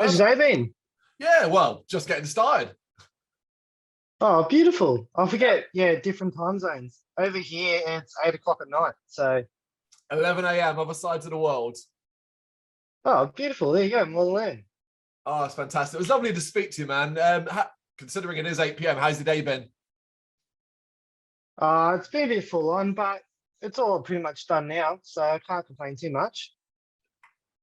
How's your day been? Yeah, well, just getting started. Oh, beautiful. I forget, yeah, different time zones. Over here, it's 8 o'clock at night. So, 11 a.m. other sides of the world. oh, beautiful. There you go. More land. Oh, it's fantastic. It was lovely to speak to you, man. Considering it is 8 p.m., how's your day been? It's been a bit full on, but it's all pretty much done now. So I can't complain too much.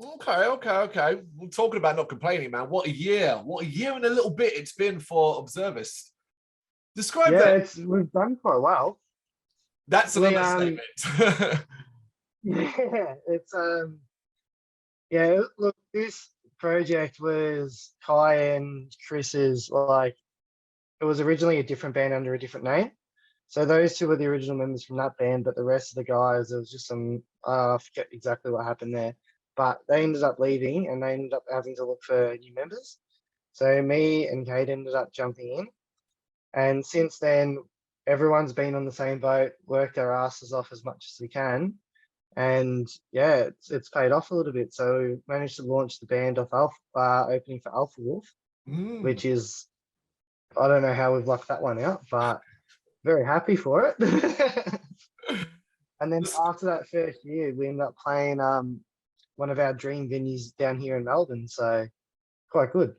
Okay. We're talking about not complaining, man. What a year. What a year and a little bit it's been for Observist. Describe Yeah, that. we've done quite well. That's an We understatement. yeah, yeah, look, this project was Kai and Chris's, like, it was originally a different band under a different name. So those two were the original members from that band, but the rest of the guys, there was just some, I forget exactly what happened there, but they ended up leaving and they ended up having to look for new members. So me and Kate ended up jumping in. And since then, everyone's been on the same boat, worked our asses off as much as we can. And yeah, it's paid off a little bit. So we managed to launch the band off opening for Alpha Wolf, Mm. which is, I don't know how we've lucked that one out, but very happy for it. And then after that first year, we ended up playing one of our dream venues down here in Melbourne. So quite good.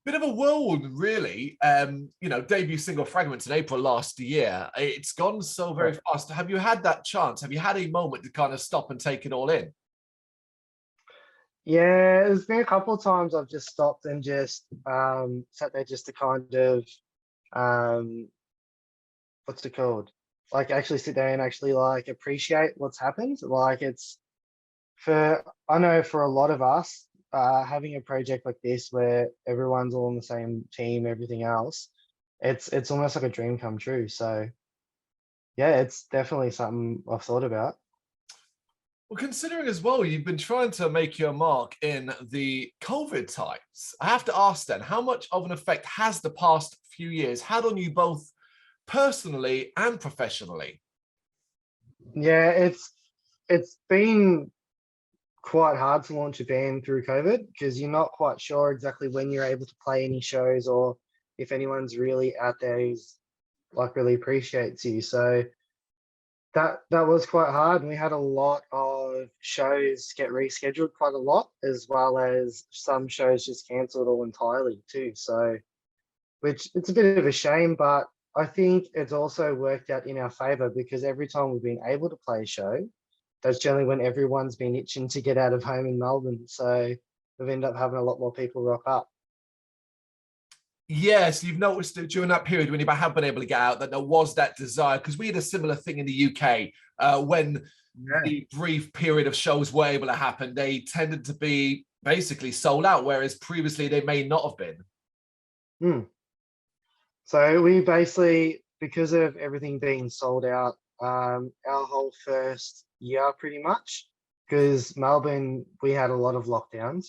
Bit of a whirlwind, really. Debut single Fragments in April last year. It's gone so very fast. Have you had that chance? Have you had a moment to kind of stop and take it all in? Yeah, there's been a couple of times I've just stopped and just sat there just to kind of um, what's it called? Like actually sit there and actually like appreciate what's happened. Like I know for a lot of us, having a project like this where everyone's all on the same team, everything else, it's almost like a dream come true. So yeah, it's definitely something I've thought about. Well, considering as well, you've been trying to make your mark in the COVID times. I have to ask then, how much of an effect has the past few years had on you both personally and professionally? Yeah, it's been quite hard to launch a band through COVID because you're not quite sure exactly when you're able to play any shows or if anyone's really out there who's like really appreciates you. So that was quite hard. And we had a lot of shows get rescheduled quite a lot, as well as some shows just cancelled all entirely too. So which it's a bit of a shame, but I think it's also worked out in our favor because every time we've been able to play a show, that's generally when everyone's been itching to get out of home in Melbourne. So we've ended up having a lot more people rock up. Yes, you've noticed that during that period when you have been able to get out, that there was that desire, because we had a similar thing in the UK when Yeah. the brief period of shows were able to happen, they tended to be basically sold out, whereas previously they may not have been. So we basically, because of everything being sold out, our whole first year pretty much, because Melbourne, we had a lot of lockdowns.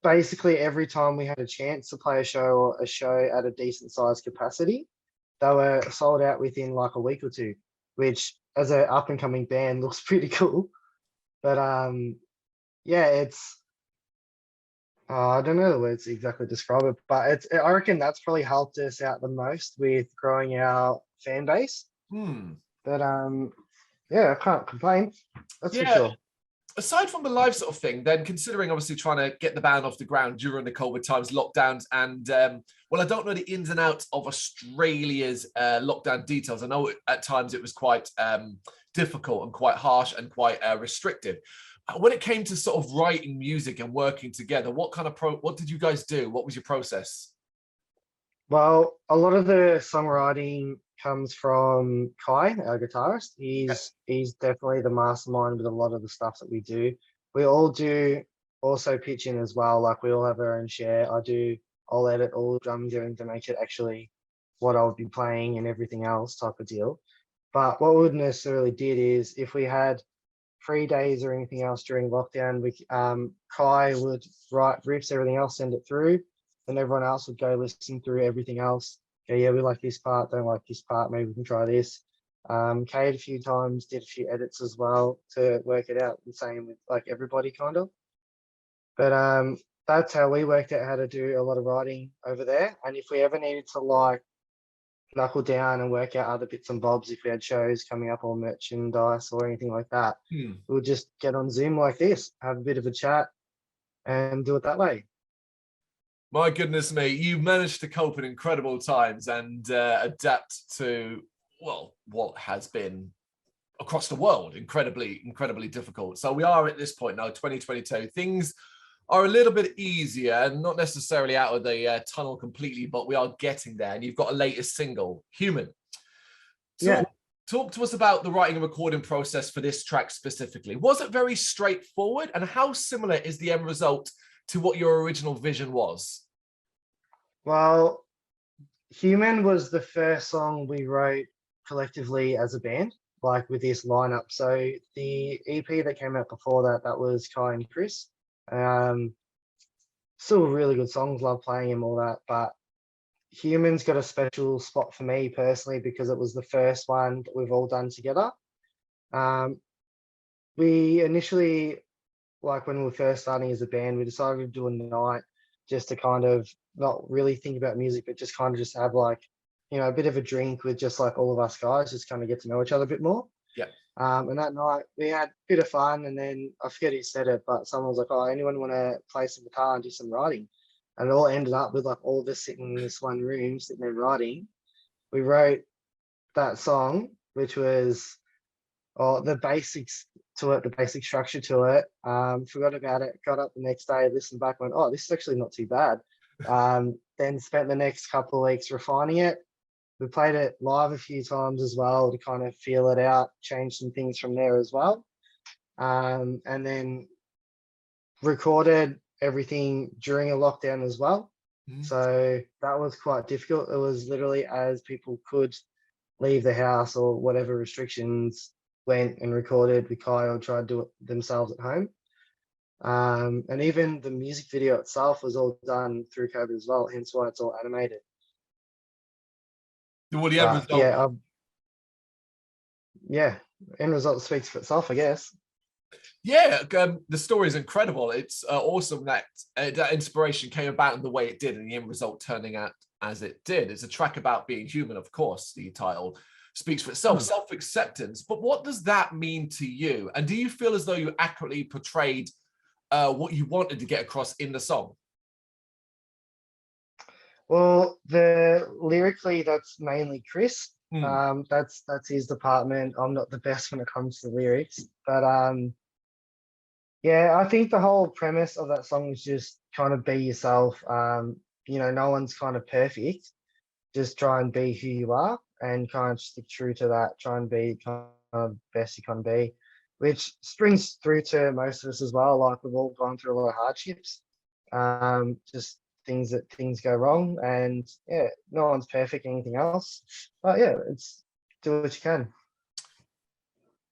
Basically every time we had a chance to play a show or a show at a decent sized capacity, they were sold out within like a week or two, which as an up and coming band looks pretty cool. But yeah, I don't know the words to exactly describe it, but I reckon that's probably helped us out the most with growing our fan base. But yeah, I can't complain. That's for sure. Aside from the live sort of thing, then considering obviously trying to get the band off the ground during the COVID times, lockdowns, and well, I don't know the ins and outs of Australia's lockdown details. I know at times it was quite difficult and quite harsh and quite restrictive. When it came to sort of writing music and working together, what did you guys do? What was your process? Well, a lot of the songwriting comes from Kai, our guitarist. He's definitely the mastermind with a lot of the stuff that we do. We all do also pitch in as well. Like we all have our own share. I'll edit all the drum doing to make it actually what I would be playing and everything else type of deal. But what we wouldn't necessarily did is if we had 3 days or anything else during lockdown, Kai would write riffs, everything else, send it through, and everyone else would go listen through everything else. Okay, yeah, we like this part, don't like this part, maybe we can try this. K'd a few times, did a few edits as well to work it out. The same with like everybody kind of. But that's how we worked out how to do a lot of writing over there. And if we ever needed to like knuckle down and work out other bits and bobs, if we had shows coming up or merchandise or anything like that, we'll just get on Zoom like this, have a bit of a chat and do it that way. My goodness me, you managed to cope in incredible times and adapt to, well, what has been across the world incredibly difficult. So we are at this point now, 2022. Things are a little bit easier, not necessarily out of the tunnel completely, but we are getting there. And you've got a latest single, Human. So talk to us about the writing and recording process for this track specifically. Was it very straightforward, and how similar is the end result to what your original vision was? Well, Human was the first song we wrote collectively as a band, like with this lineup. So the EP that came out before that, that was Kai and Chris. Still really good songs, love playing them, all that. But Human's got a special spot for me personally because it was the first one that we've all done together. We initially, like when we were first starting as a band, we decided to do a night just to kind of not really think about music, but just kind of just have like, you know, a bit of a drink with just like all of us guys, just kind of get to know each other a bit more. Yeah. And that night we had a bit of fun, and then I forget who said it, but someone was like, "Oh, anyone want to play some guitar and do some writing?" And it all ended up with like all of us sitting in this one room, sitting there writing. We wrote that song, which was the basics to it, the basic structure to it. Forgot about it, got up the next day, listened back, went, "Oh, this is actually not too bad." Then spent the next couple of weeks refining it. We played it live a few times as well to kind of feel it out, change some things from there as well. And then recorded everything during a lockdown as well. So that was quite difficult. It was literally as people could leave the house or whatever restrictions, went and recorded with Kyle, tried to do it themselves at home. And even the music video itself was all done through COVID as well, hence why it's all animated. Well, the end result. End result speaks for itself, I guess. Yeah, the story is incredible. It's awesome that that inspiration came about in the way it did, and the end result turning out as it did. It's a track about being human, of course. The title speaks for itself, self-acceptance. But what does that mean to you? And do you feel as though you accurately portrayed what you wanted to get across in the song? Well, lyrically, that's mainly Chris. That's his department. I'm not the best when it comes to lyrics, but yeah, I think the whole premise of that song is just kind of be yourself. You know, no one's kind of perfect. Just try and be who you are and kind of stick true to that. Try and be kind of best you can be, which springs through to most of us as well. Like we've all gone through a lot of hardships. Just things go wrong, and yeah, no one's perfect, anything else, but yeah, it's do what you can.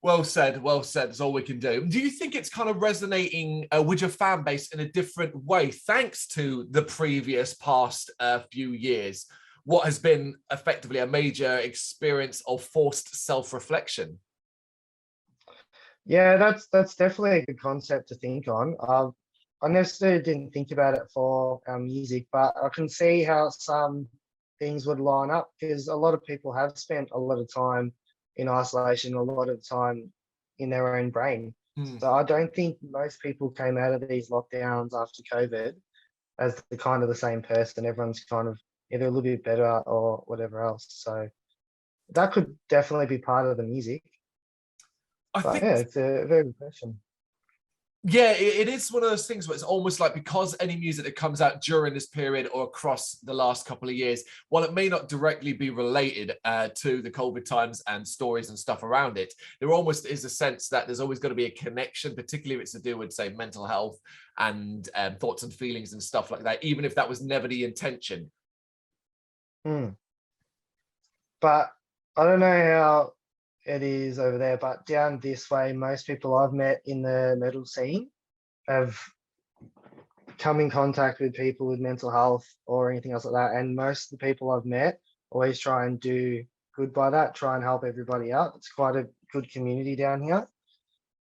Well said is all we can do. Do you think it's kind of resonating with your fan base in a different way thanks to the previous past few years, what has been effectively a major experience of forced self-reflection? Yeah, that's definitely a good concept to think on. I necessarily didn't think about it for our music, but I can see how some things would line up because a lot of people have spent a lot of time in isolation, a lot of time in their own brain. So I don't think most people came out of these lockdowns after COVID as the same person. Everyone's kind of either a little bit better or whatever else. So that could definitely be part of the music. I think it's a very good question. Yeah, it is one of those things where it's almost like because any music that comes out during this period or across the last couple of years, while it may not directly be related to the COVID times and stories and stuff around it, there almost is a sense that there's always going to be a connection, particularly if it's to do with, say, mental health and thoughts and feelings and stuff like that, even if that was never the intention. But I don't know how it is over there, but down this way, most people I've met in the metal scene have come in contact with people with mental health or anything else like that. And most of the people I've met always try and do good by that. Try and help everybody out. It's quite a good community down here.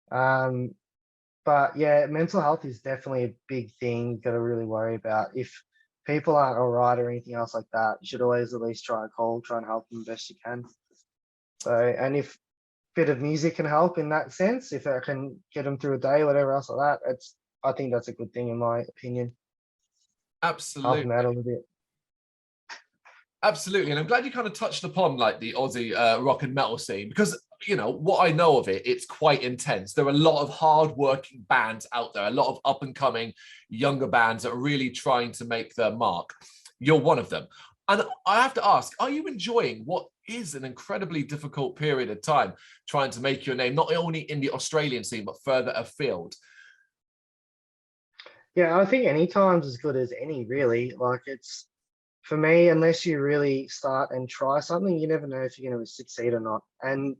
But yeah, mental health is definitely a big thing you got to really worry about. If people aren't all right or anything else like that, you should always at least try and help them the best you can. So, and if bit of music can help in that sense, if it can get them through a day, whatever else like that, I think that's a good thing in my opinion. Help them Absolutely. out a little bit. Absolutely. And I'm glad you kind of touched upon like the Aussie rock and metal scene, because, you know, what I know of it, it's quite intense. There are a lot of hard-working bands out there, a lot of up-and-coming younger bands that are really trying to make their mark. You're one of them. And I have to ask, are you enjoying what is an incredibly difficult period of time trying to make your name, not only in the Australian scene, but further afield? Yeah, I think any time's as good as any, really. Like it's, for me, unless you really start and try something, you never know if you're going to succeed or not. And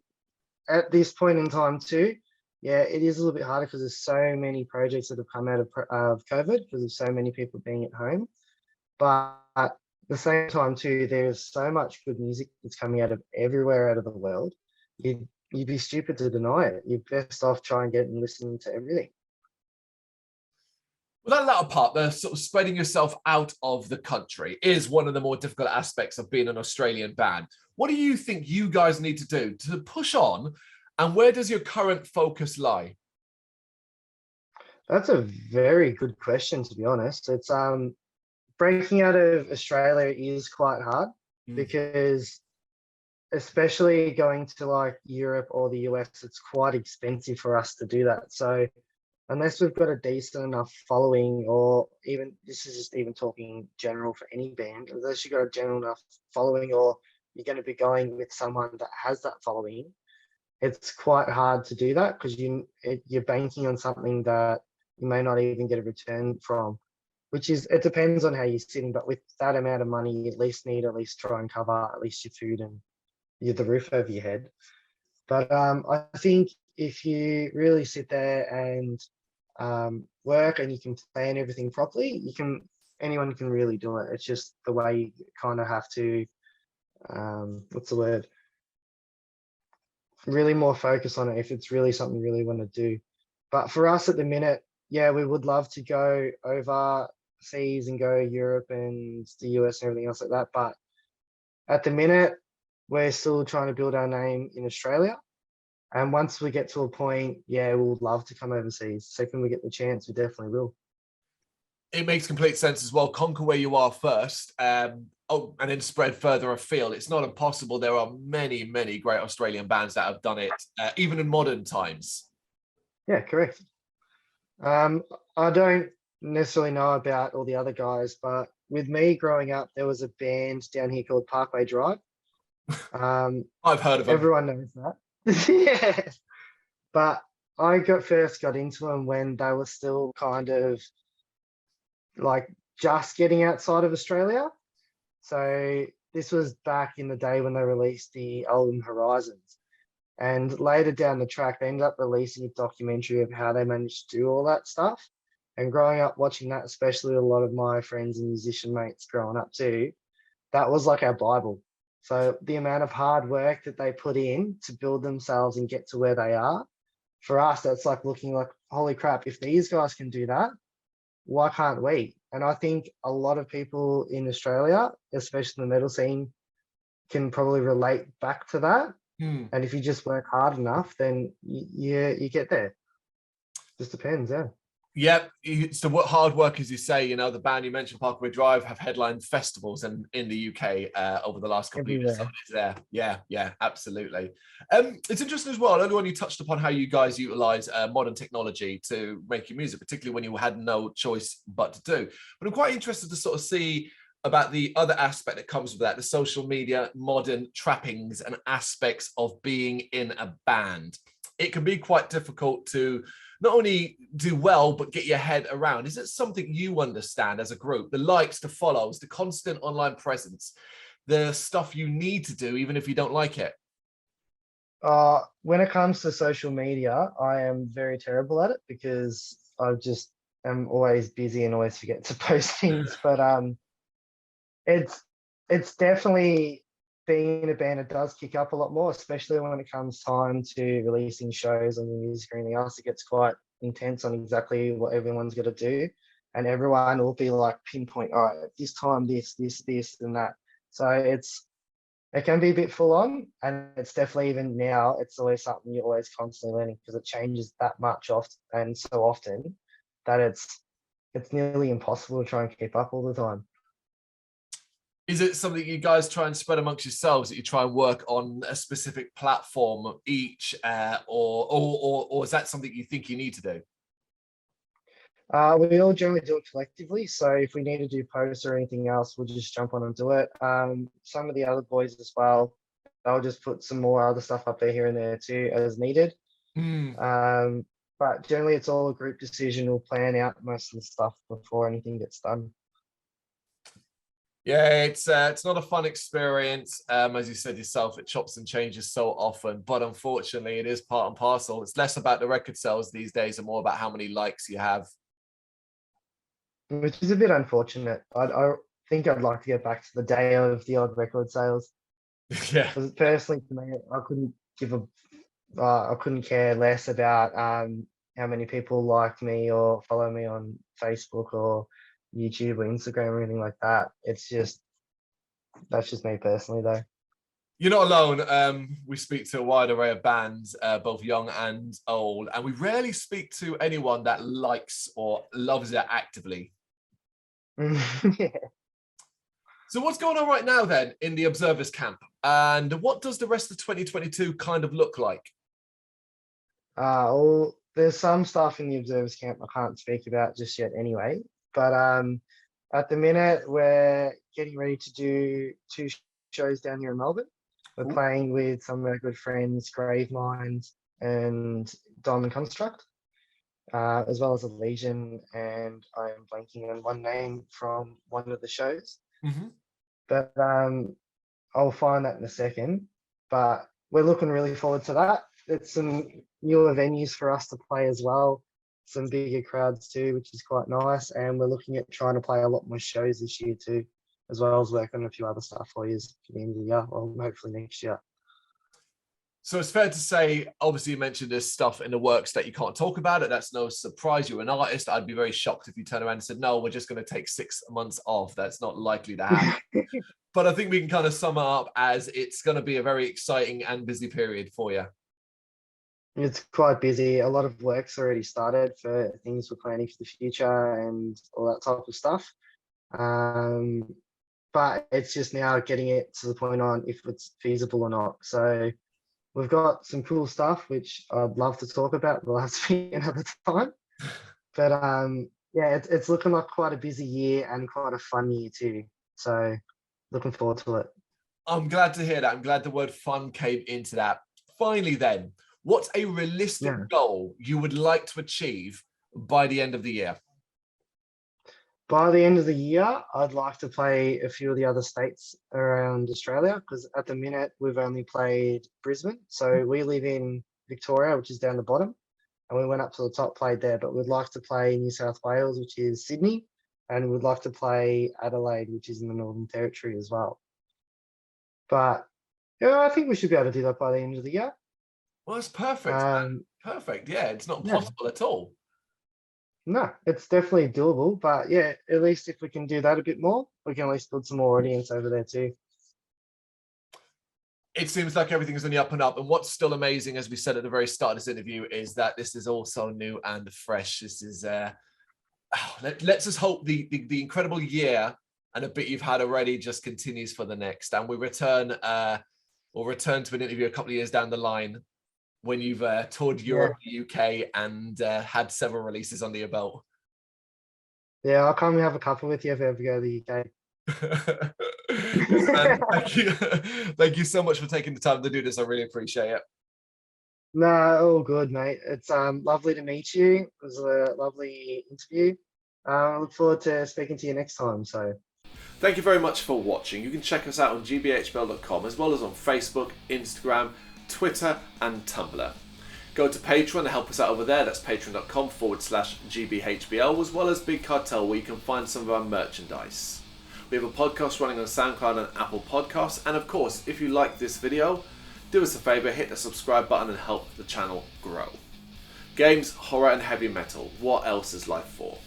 at this point in time too, yeah, it is a little bit harder because there's so many projects that have come out of COVID because of so many people being at home. But at the same time too, there's so much good music that's coming out of everywhere out of the world. You'd be stupid to deny it. You're best off trying and get and listening to everything. Well, that latter part, the sort of spreading yourself out of the country, is one of the more difficult aspects of being an Australian band. What do you think you guys need to do to push on, and where does your current focus lie? That's a very good question, to be honest. It's breaking out of Australia is quite hard Mm. because especially going to like Europe or the US, it's quite expensive for us to do that. So unless we've got a decent enough following, or even this is just even talking general for any band, unless you've got a general enough following, or you're going to be going with someone that has that following, it's quite hard to do that because you're banking on something that you may not even get a return from. Which is, it depends on how you're sitting, but with that amount of money, you at least try and cover at least your food and the roof over your head. But I think if you really sit there and work and you can plan everything properly, anyone can really do it. It's just the way you kind of have to, what's the word? Really more focus on it if it's really something you really want to do. But for us at the minute, yeah, we would love to go overseas and go Europe and the US and everything else like that. But at the minute, we're still trying to build our name in Australia. And once we get to a point, yeah, we would love to come overseas. Second we get the chance, we definitely will. It makes complete sense as well. Conquer where you are first, and then spread further afield. It's not impossible. There are many, many great Australian bands that have done it, even in modern times. Yeah, correct. I don't necessarily know about all the other guys, but with me growing up, there was a band down here called Parkway Drive. I've heard of them. Everyone knows that. Yeah. But first got into them when they were still kind of like just getting outside of Australia. So this was back in the day when they released the album Horizons. And later down the track, they ended up releasing a documentary of how they managed to do all that stuff. And growing up watching that, especially a lot of my friends and musician mates growing up too, that was like our Bible. So the amount of hard work that they put in to build themselves and get to where they are, for us, that's like looking like, holy crap, if these guys can do that, why can't we? And I think a lot of people in Australia, especially the metal scene, can probably relate back to that. Hmm. And if you just work hard enough, then you get there. Just depends, yeah. Yep. So what hard work, as you say, you know, the band you mentioned, Parkway Drive, have headlined festivals in the UK over the last couple of years. So it's there. Yeah, absolutely. It's interesting as well. Earlier on, you touched upon how you guys utilize modern technology to make your music, particularly when you had no choice but to do. But I'm quite interested to sort of see about the other aspect that comes with that, the social media, modern trappings and aspects of being in a band. It can be quite difficult to not only do well, but get your head around. Is it something you understand as a group? The likes, the follows, the constant online presence, the stuff you need to do, even if you don't like it? When it comes to social media, I am very terrible at it because I just am always busy and always forget to post things. But it's definitely being in a band, it does kick up a lot more, especially when it comes time to releasing shows and music or anything else. It gets quite intense on exactly what everyone's got to do. And everyone will be like pinpoint, all right, this time, this, and that. So it can be a bit full on, and it's definitely, even now, it's always something you're always constantly learning, because it changes that much and so often that it's nearly impossible to try and keep up all the time. Is it something you guys try and spread amongst yourselves, that you try and work on a specific platform each, or is that something you think you need to do? We all generally do it collectively. So if we need to do posts or anything else, we'll just jump on and do it. Some of the other boys as well, they'll just put some more other stuff up there here and there too as needed. But generally it's all a group decision. We'll plan out most of the stuff before anything gets done. Yeah, it's not a fun experience. As you said yourself, it chops and changes so often, but unfortunately it is part and parcel. It's less about the record sales these days and more about how many likes you have. Which is a bit unfortunate. I think I'd like to get back to the day of the odd record sales. Yeah. Because personally, to me, I couldn't care less about how many people like me or follow me on Facebook or YouTube or Instagram or anything like that. That's just me personally, though. You're not alone. We speak to a wide array of bands, both young and old, and we rarely speak to anyone that likes or loves it actively. Yeah. So what's going on right now then in the Observist camp, and what does the rest of 2022 kind of look like? Well, there's some stuff in the Observers camp I can't speak about just yet anyway, but at the minute we're getting ready to do 2 shows down here in Melbourne. We're playing with some of our good friends, Gravemind and Diamond Construct, as well as a Legion, and I'm blanking on one name from one of the shows. But I'll find that in a second. But we're looking really forward to that. It's some newer venues for us to play as well, some bigger crowds too, which is quite nice. And we're looking at trying to play a lot more shows this year too, as well as work on a few other stuff for you for the end of the year, or hopefully next year. So it's fair to say, obviously you mentioned there's stuff in the works that you can't talk about it. That's no surprise. You're an artist. I'd be very shocked if you turn around and said, no, we're just going to take 6 months off. That's not likely to happen. But I think we can kind of sum it up as it's going to be a very exciting and busy period for you. It's quite busy. A lot of work's already started for things we're planning for the future and all that type of stuff. But it's just now getting it to the point on if it's feasible or not. So we've got some cool stuff, which I'd love to talk about, but we'll have to be another time. But yeah, it's looking like quite a busy year and quite a fun year too. So looking forward to it. I'm glad to hear that. I'm glad the word fun came into that. Finally then, what's a realistic goal you would like to achieve by the end of the year? By the end of the year, I'd like to play a few of the other states around Australia, because at the minute we've only played Brisbane. So we live in Victoria, which is down the bottom, and we went up to the top, played there, but we'd like to play New South Wales, which is Sydney, and we'd like to play Adelaide, which is in the Northern Territory as well. But yeah, I think we should be able to do that by the end of the year. Well, that's perfect. Perfect. Yeah, it's not possible at all. No, it's definitely doable. But yeah, at least if we can do that a bit more, we can at least build some more audience over there too. It seems like everything is on the up and up. And what's still amazing, as we said at the very start of this interview, is that this is also new and fresh. This is, let's just hope the incredible year and a bit you've had already just continues for the next. And we'll return to an interview a couple of years down the line when you've toured Europe, the UK, and had several releases under your belt. Yeah, I'll come and have a couple with you if I ever go to the UK. Listen, thank you so much for taking the time to do this. I really appreciate it. No, all good, mate. It's lovely to meet you. It was a lovely interview. I look forward to speaking to you next time. So thank you very much for watching. You can check us out on gbhbl.com, as well as on Facebook, Instagram, Twitter and Tumblr. Go to Patreon to help us out over there. That's patreon.com/gbhbl, as well as Big Cartel, where you can find some of our merchandise. We have a podcast running on SoundCloud and Apple Podcasts. And of course, if you like this video, do us a favour, hit the subscribe button and help the channel grow. Games, horror and heavy metal. What else is life for?